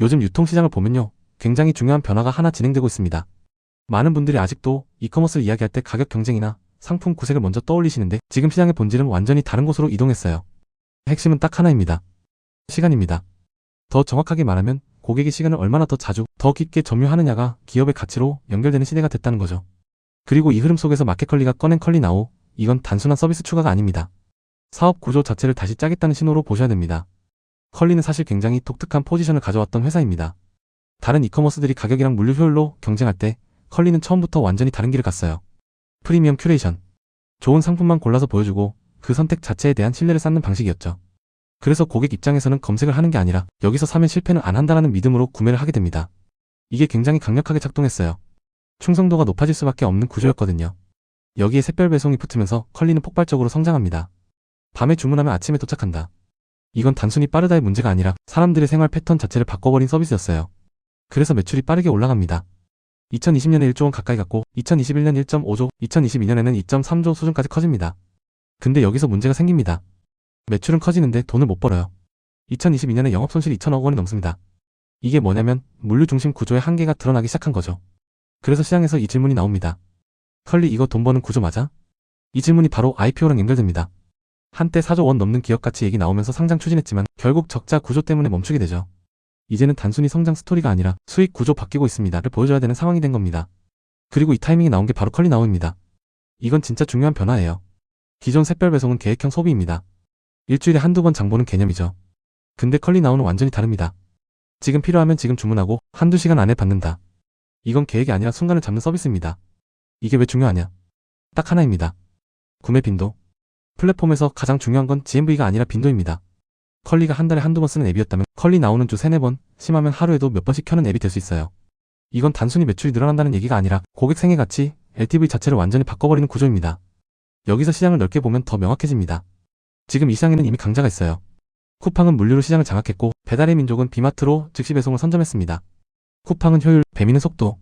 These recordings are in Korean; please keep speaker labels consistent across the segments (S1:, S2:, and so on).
S1: 요즘 유통시장을 보면요, 굉장히 중요한 변화가 하나 진행되고 있습니다. 많은 분들이 아직도 이커머스를 이야기할 때 가격 경쟁이나 상품 구색을 먼저 떠올리시는데 지금 시장의 본질은 완전히 다른 곳으로 이동했어요. 핵심은 딱 하나입니다. 시간입니다. 더 정확하게 말하면 고객이 시간을 얼마나 더 자주, 더 깊게 점유하느냐가 기업의 가치로 연결되는 시대가 됐다는 거죠. 그리고 이 흐름 속에서 마켓컬리가 꺼낸 컬리나우, 이건 단순한 서비스 추가가 아닙니다. 사업 구조 자체를 다시 짜겠다는 신호로 보셔야 됩니다. 컬리는 사실 굉장히 독특한 포지션을 가져왔던 회사입니다. 다른 이커머스들이 가격이랑 물류 효율로 경쟁할 때 컬리는 처음부터 완전히 다른 길을 갔어요. 프리미엄 큐레이션. 좋은 상품만 골라서 보여주고 그 선택 자체에 대한 신뢰를 쌓는 방식이었죠. 그래서 고객 입장에서는 검색을 하는 게 아니라 여기서 사면 실패는 안 한다라는 믿음으로 구매를 하게 됩니다. 이게 굉장히 강력하게 작동했어요. 충성도가 높아질 수밖에 없는 구조였거든요. 여기에 샛별 배송이 붙으면서 컬리는 폭발적으로 성장합니다. 밤에 주문하면 아침에 도착한다. 이건 단순히 빠르다의 문제가 아니라 사람들의 생활 패턴 자체를 바꿔버린 서비스였어요. 그래서 매출이 빠르게 올라갑니다. 2020년에 1조 원 가까이 갔고 2021년 1.5조, 2022년에는 2.3조 수준까지 커집니다. 근데 여기서 문제가 생깁니다. 매출은 커지는데 돈을 못 벌어요. 2022년에 영업손실이 2천억 원이 넘습니다. 이게 뭐냐면 물류 중심 구조의 한계가 드러나기 시작한 거죠. 그래서 시장에서 이 질문이 나옵니다. 컬리 이거 돈 버는 구조 맞아? 이 질문이 바로 IPO랑 연결됩니다. 한때 4조 원 넘는 기업 가치 얘기 나오면서 상장 추진했지만 결국 적자 구조 때문에 멈추게 되죠. 이제는 단순히 성장 스토리가 아니라 수익 구조 바뀌고 있습니다를 보여줘야 되는 상황이 된 겁니다. 그리고 이 타이밍에 나온 게 바로 컬리나우입니다. 이건 진짜 중요한 변화예요. 기존 샛별 배송은 계획형 소비입니다. 일주일에 한두 번 장보는 개념이죠. 근데 컬리나우는 완전히 다릅니다. 지금 필요하면 지금 주문하고 한두 시간 안에 받는다. 이건 계획이 아니라 순간을 잡는 서비스입니다. 이게 왜 중요하냐? 딱 하나입니다. 구매 빈도. 플랫폼에서 가장 중요한 건 GMV가 아니라 빈도입니다. 컬리가 한 달에 한두 번 쓰는 앱이었다면 컬리 나오는 주 3-4번, 심하면 하루에도 몇 번씩 켜는 앱이 될 수 있어요. 이건 단순히 매출이 늘어난다는 얘기가 아니라 고객 생애 가치, LTV 자체를 완전히 바꿔버리는 구조입니다. 여기서 시장을 넓게 보면 더 명확해집니다. 지금 이 시장에는 이미 강자가 있어요. 쿠팡은 물류로 시장을 장악했고 배달의 민족은 비마트로 즉시 배송을 선점했습니다. 쿠팡은 효율, 배민은 속도.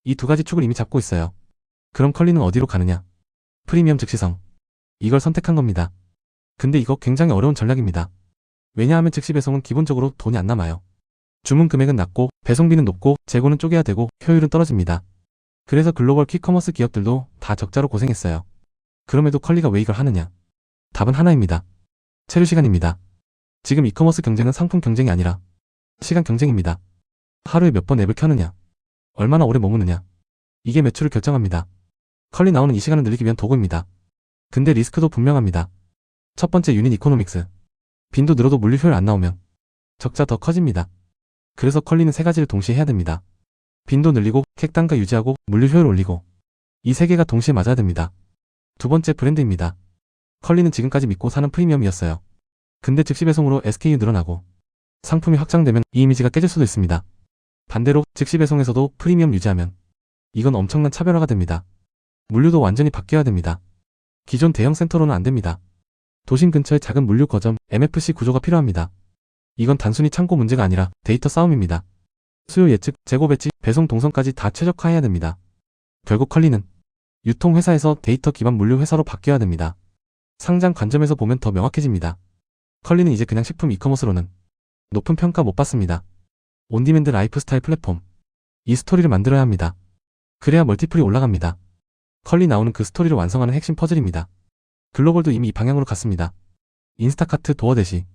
S1: 이 두 가지 축을 이미 잡고 있어요. 그럼 컬리는 어디로 가느냐? 프리미엄 즉시성. 이걸 선택한 겁니다. 근데 이거 굉장히 어려운 전략입니다. 왜냐하면 즉시 배송은 기본적으로 돈이 안 남아요. 주문 금액은 낮고 배송비는 높고 재고는 쪼개야 되고 효율은 떨어집니다. 그래서 글로벌 퀵커머스 기업들도 다 적자로 고생했어요. 그럼에도 컬리가 왜 이걸 하느냐? 답은 하나입니다. 체류 시간입니다. 지금 이커머스 경쟁은 상품 경쟁이 아니라 시간 경쟁입니다. 하루에 몇 번 앱을 켜느냐? 얼마나 오래 머무느냐? 이게 매출을 결정합니다. 컬리 나오는 이 시간을 늘리기 위한 도구입니다. 근데 리스크도 분명합니다. 첫 번째 유닛 이코노믹스. 빈도 늘어도 물류 효율 안 나오면 적자 더 커집니다. 그래서 컬리는 세 가지를 동시에 해야 됩니다. 빈도 늘리고 객 단가 유지하고 물류 효율 올리고 이 세 개가 동시에 맞아야 됩니다. 두 번째 브랜드입니다. 컬리는 지금까지 믿고 사는 프리미엄이었어요. 근데 즉시 배송으로 SKU 늘어나고 상품이 확장되면 이 이미지가 깨질 수도 있습니다. 반대로 즉시 배송에서도 프리미엄 유지하면 이건 엄청난 차별화가 됩니다. 물류도 완전히 바뀌어야 됩니다. 기존 대형 센터로는 안 됩니다. 도심 근처에 작은 물류 거점, MFC 구조가 필요합니다. 이건 단순히 창고 문제가 아니라 데이터 싸움입니다. 수요 예측, 재고 배치, 배송 동선까지 다 최적화해야 됩니다. 결국 컬리는 유통회사에서 데이터 기반 물류 회사로 바뀌어야 됩니다. 상장 관점에서 보면 더 명확해집니다. 컬리는 이제 그냥 식품 이커머스로는 높은 평가 못 받습니다. 온디맨드 라이프스타일 플랫폼. 이 스토리를 만들어야 합니다. 그래야 멀티플이 올라갑니다. 컬리 나오는 그 스토리를 완성하는 핵심 퍼즐입니다. 글로벌도 이미 이 방향으로 갔습니다. 인스타카트, 도어대시,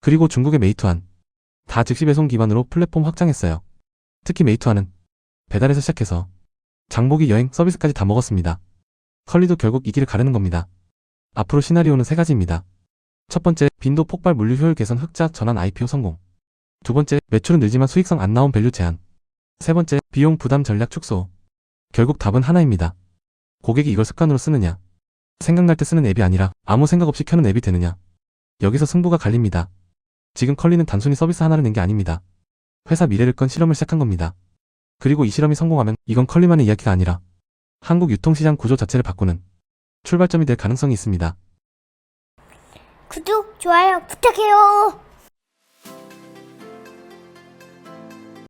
S1: 그리고 중국의 메이투안. 다 즉시 배송 기반으로 플랫폼 확장했어요. 특히 메이투안은 배달에서 시작해서 장보기, 여행, 서비스까지 다 먹었습니다. 컬리도 결국 이 길을 가려는 겁니다. 앞으로 시나리오는 세 가지입니다. 첫 번째, 빈도 폭발, 물류 효율 개선, 흑자 전환, IPO 성공. 두 번째, 매출은 늘지만 수익성 안 나온 밸류 제한. 세 번째, 비용 부담 전략 축소. 결국 답은 하나입니다. 고객이 이걸 습관으로 쓰느냐, 생각날 때 쓰는 앱이 아니라 아무 생각 없이 켜는 앱이 되느냐. 여기서 승부가 갈립니다. 지금 컬리는 단순히 서비스 하나를 낸 게 아닙니다. 회사 미래를 건 실험을 시작한 겁니다. 그리고 이 실험이 성공하면 이건 컬리만의 이야기가 아니라 한국 유통시장 구조 자체를 바꾸는 출발점이 될 가능성이 있습니다.
S2: 구독, 좋아요 부탁해요.